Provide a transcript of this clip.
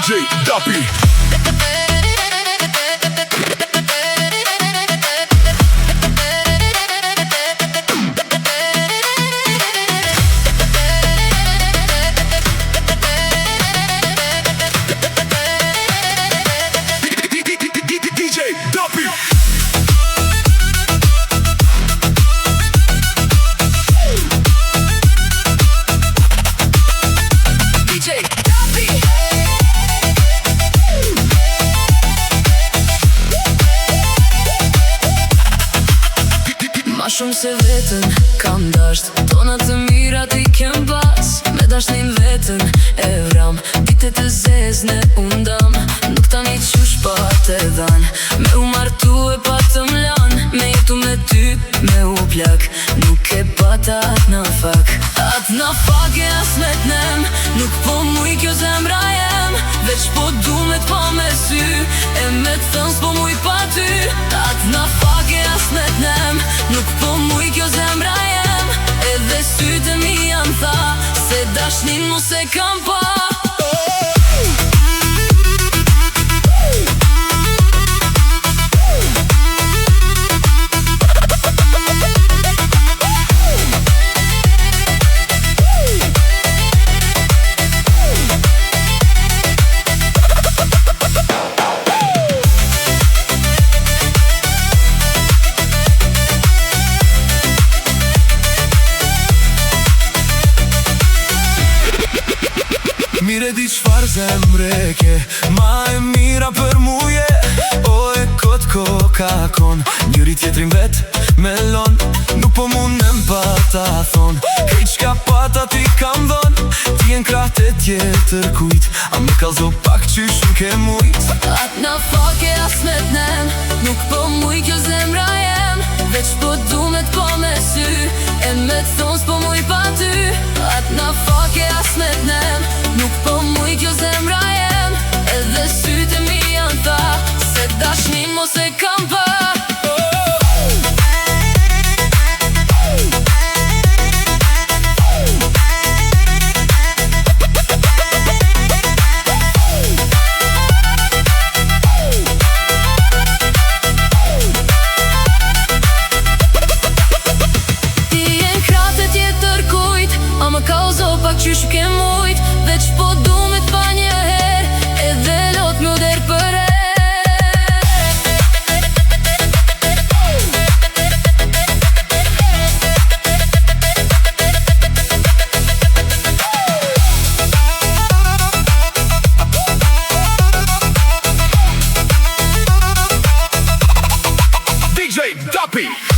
DJ Dapi. Ma shumë se vetën kam dasht, tonat të mirat I kem pas. Me dashnin vetën e vram, ditet e zezne undam. Nuk tani qush pa të dhan, me u martu e pa të mlan. Me jetu me ty, me u plak, nuk e pata në fak. Atë në fak e as me t'nem, nuk po muj kjo zemra jem. Veç po du me t'pa me sy, e me t'thën s'po muj pa ty. Atë në fak e as me t'nem, nuk po muj kjo zemra jem. Edhe sytë mi janë tha, se dashnin mu se kam pa. Mire di qfar zemre ke, ma e mira për muje. O e kot ko ka kon, njëri tjetrin vet me lon. Nuk po mundem pa ta thon, krejt qka pata ti kam dhon. Ti e n'krah të tjetër kujt, a me kalzo pak qysh nuk e mujt. Atë në fak e as me t'nem, nuk po muj kjo zemra jem. Veç po du me t'pa me sy, e me t'thon s'po muj pa ty. Atë në fak e as me t'nem, nuk po muj kjo zemra jem. Edhe sytë mi janë tha, se dashnin mos e kam pa. Më kauzo pak qysh ke mujt, veç po du me t'pa një her, edhe lot më der për DJ Dapi.